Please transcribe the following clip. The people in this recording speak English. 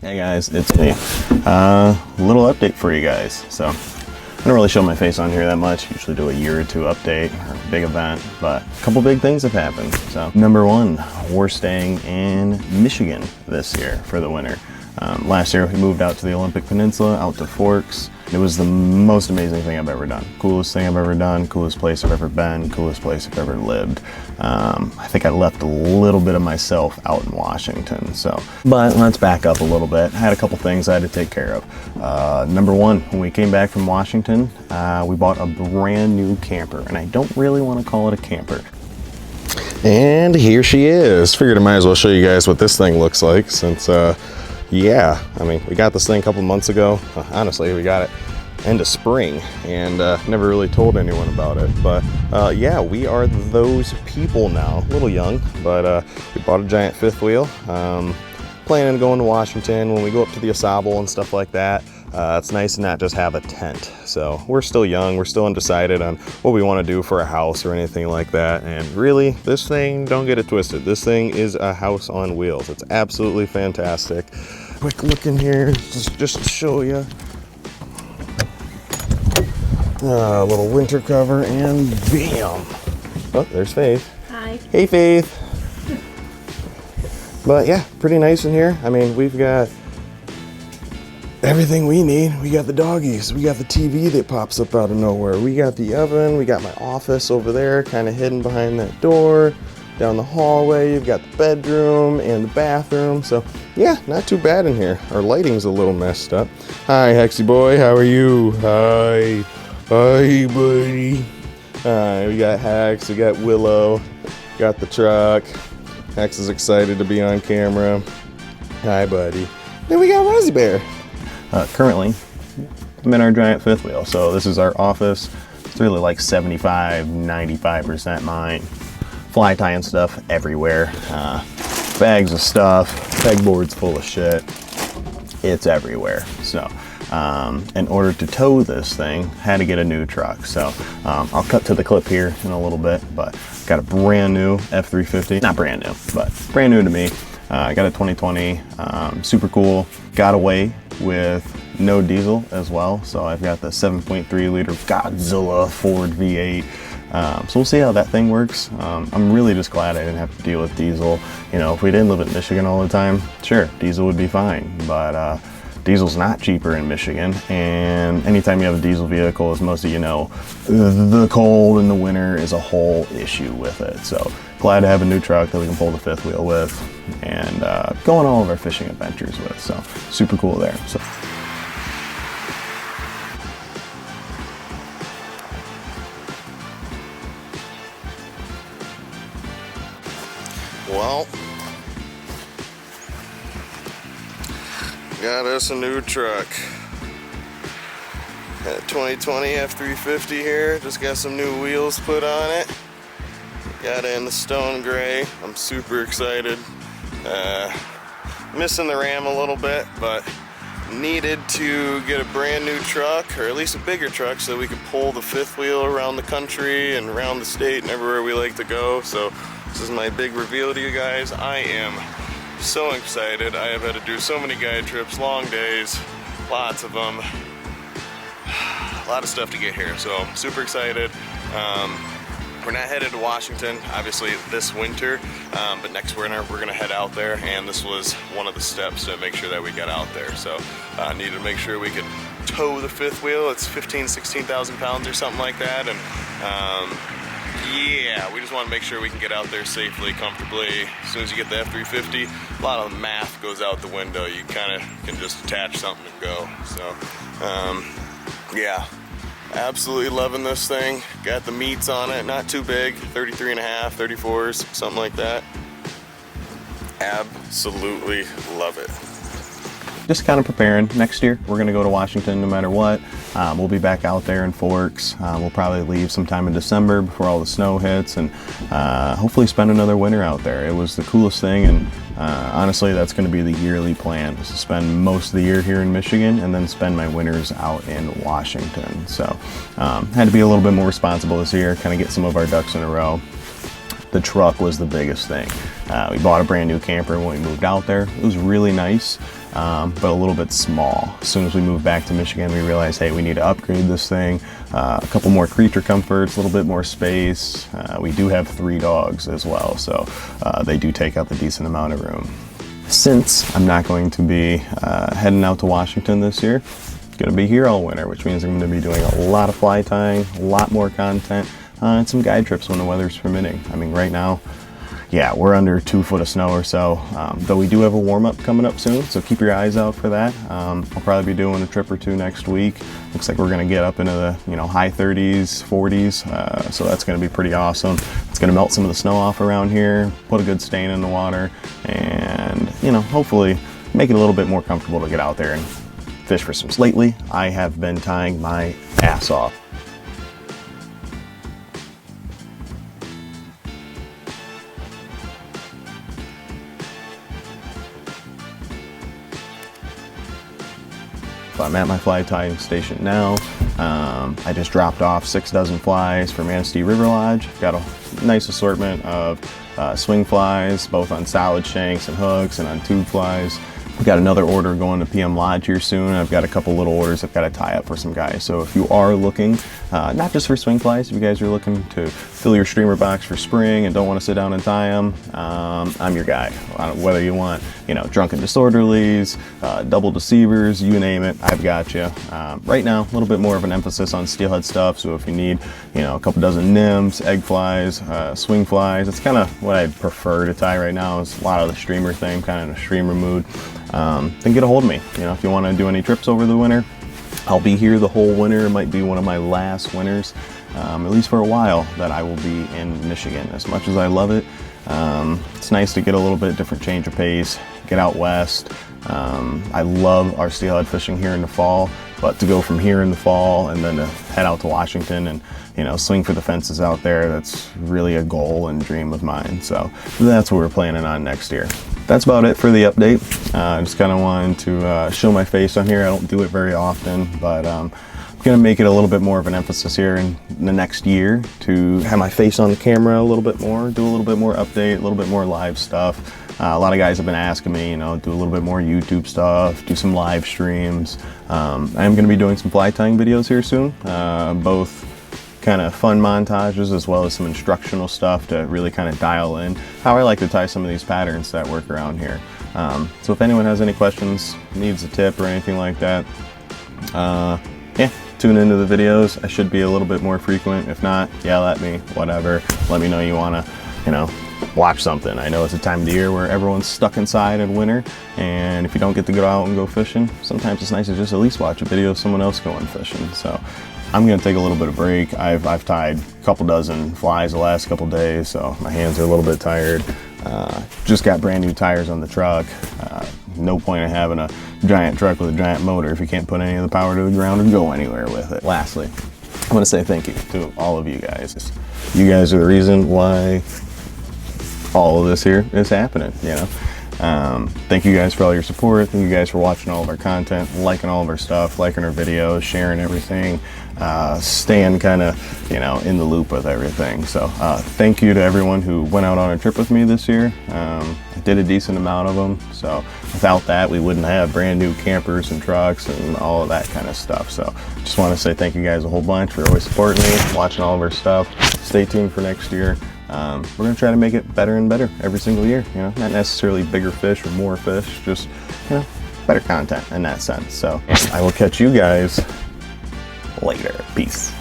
Hey guys, it's me. Little update for you guys. So I don't really show my face on here that much. Usually do a year or two update or a big event, but a couple big things have happened. So number one, we're staying in Michigan this year for the winter. Last year we moved out to the Olympic Peninsula, out to Forks. It was the most amazing thing I've ever done. Coolest thing I've ever done, coolest place I've ever been, coolest place I've ever lived. I think I left a little bit of myself out in Washington. But let's back up a little bit. I had a couple things I had to take care of. Number one, when we came back from Washington, we bought a brand new camper, and I don't really want to call it a camper. And here she is. Figured I might as well show you guys what this thing looks like since, yeah, I mean, we got this thing a couple months ago. Honestly, we got it end of spring and never really told anyone about it. But yeah, we are those people now. A little young, but we bought a giant fifth wheel. Planning on going to Washington when we go up to the Ausable and stuff like that. It's nice to not just have a tent. So we're still young, we're still undecided on what we want to do for a house or anything like that. And really, this thing, don't get it twisted, this thing is a house on wheels. It's absolutely fantastic. Quick look in here, just to show you. A little winter cover and bam! Oh, there's Faith. Hi. Hey Faith. But yeah, pretty nice in here. I mean, we've got everything we need. We got the doggies. We got the TV that pops up out of nowhere. We got the oven. We got my office over there, kind of hidden behind that door. Down the hallway, you've got the bedroom and the bathroom. So yeah, not too bad in here. Our lighting's a little messed up. Hi, Hexy boy. How are you? Hi. Hi, buddy. We got Hex. We got Willow. Got the truck. Hex is excited to be on camera. Hi, buddy. Then we got Rosie Bear. Currently, I'm in our giant fifth wheel. So this is our office. It's really like 75, 95% mine. Fly tying stuff everywhere. Bags of stuff. Pegboards full of shit. It's everywhere. So in order to tow this thing, had to get a new truck. So I'll cut to the clip here in a little bit, but got a brand new F350. Not brand new, but brand new to me. I got a 2020, super cool. Got away with no diesel as well. So I've got the 7.3 liter Godzilla Ford V8. So we'll see how that thing works. I'm really just glad I didn't have to deal with diesel. You know, if we didn't live in Michigan all the time, sure, diesel would be fine. But diesel's not cheaper in Michigan. And anytime you have a diesel vehicle, as most of you know, the cold in the winter is a whole issue with it. So glad to have a new truck that we can pull the fifth wheel with and go on all of our fishing adventures with. So super cool there. So. Well, got us a new truck. Got a 2020 F350 here. Just got some new wheels put on it. Got it in the stone gray. I'm super excited. Missing the Ram a little bit, but needed to get a brand new truck, or at least a bigger truck, so we could pull the fifth wheel around the country and around the state and everywhere we like to go. So this is my big reveal to you guys. I am so excited. I have had to do so many guide trips, long days, lots of them. A lot of stuff to get here, so I'm super excited. We're not headed to Washington, obviously, this winter, but next winter we're gonna head out there, and this was one of the steps to make sure that we got out there. So needed to make sure we could tow the fifth wheel. It's 16,000 pounds or something like that, and yeah, we just want to make sure we can get out there safely, comfortably. As soon as you get the F350, a lot of the math goes out the window. You kind of can just attach something and go. So yeah, absolutely loving this thing. Got the meats on it, not too big, 33 and a half, 34s, something like that. Absolutely love it. Just kind of preparing. Next year, we're going to go to Washington no matter what. We'll be back out there in Forks. We'll probably leave sometime in December before all the snow hits, and hopefully spend another winter out there. It was the coolest thing, and honestly, that's going to be the yearly plan, is to spend most of the year here in Michigan and then spend my winters out in Washington. So had to be a little bit more responsible this year, kind of get some of our ducks in a row. The truck was the biggest thing. We bought a brand new camper when we moved out there. It was really nice. but a little bit small. As soon as we moved back to Michigan, we realized, hey, we need to upgrade this thing. A couple more creature comforts, a little bit more space. We do have 3 dogs as well, so they do take up a decent amount of room. Since I'm not going to be heading out to Washington this year, I'm going to be here all winter, which means I'm going to be doing a lot of fly tying, a lot more content, and some guide trips when the weather's permitting. I mean, right now, yeah, we're under 2 foot of snow or so, though we do have a warm-up coming up soon, so keep your eyes out for that. I'll probably be doing a trip or 2 next week. Looks like we're going to get up into the high 30s, 40s, so that's going to be pretty awesome. It's going to melt some of the snow off around here, put a good stain in the water, and hopefully make it a little bit more comfortable to get out there and fish for some. Lately, I have been tying my ass off. I'm at my fly tying station now. I just dropped off 6 dozen flies for Manistee River Lodge. Got a nice assortment of swing flies, both on solid shanks and hooks and on tube flies. We've got another order going to PM Lodge here soon. I've got a couple little orders I've got to tie up for some guys. So if you are looking, not just for swing flies, if you guys are looking to fill your streamer box for spring and don't want to sit down and tie them, I'm your guy. Whether you want, drunken disorderlies, double deceivers, you name it, I've got you. Right now, a little bit more of an emphasis on steelhead stuff. So if you need, a couple dozen nymphs, egg flies, swing flies, it's kind of what I'd prefer to tie right now. Is a lot of the streamer thing, kind of in a streamer mood. Then get a hold of me. If you want to do any trips over the winter, I'll be here the whole winter. It might be one of my last winters, at least for a while, that I will be in Michigan. As much as I love it, it's nice to get a little bit different change of pace, get out west. I love our steelhead fishing here in the fall, but to go from here in the fall and then to head out to Washington and swing for the fences out there, that's really a goal and dream of mine. So that's what we're planning on next year. That's about it for the update. I just kind of wanted to show my face on here. I don't do it very often, but I'm going to make it a little bit more of an emphasis here in the next year to have my face on the camera a little bit more, do a little bit more update, a little bit more live stuff. A lot of guys have been asking me, do a little bit more YouTube stuff, do some live streams. I am going to be doing some fly tying videos here soon, both kind of fun montages as well as some instructional stuff to really kind of dial in how I like to tie some of these patterns that work around here. So if anyone has any questions, needs a tip or anything like that, yeah, tune into the videos. I should be a little bit more frequent. If not, yell at me, whatever. Let me know you want to, watch something. I know it's a time of the year where everyone's stuck inside in winter, and if you don't get to go out and go fishing, sometimes it's nice to just at least watch a video of someone else going fishing. So I'm going to take a little bit of break. I've tied a couple dozen flies the last couple days, so my hands are a little bit tired. Just got brand new tires on the truck. No point in having a giant truck with a giant motor if you can't put any of the power to the ground or go anywhere with it. Lastly, I want to say thank you to all of you guys. You guys are the reason why all of this here is happening, Thank you guys for all your support. Thank you guys for watching all of our content, liking all of our stuff, liking our videos, sharing everything, staying kind of, in the loop with everything. So thank you to everyone who went out on a trip with me this year. I did a decent amount of them. So without that, we wouldn't have brand new campers and trucks and all of that kind of stuff. So just want to say thank you guys a whole bunch for always supporting me, watching all of our stuff. Stay tuned for next year. We're going to try to make it better and better every single year, not necessarily bigger fish or more fish, just, better content in that sense. So I will catch you guys later. Peace.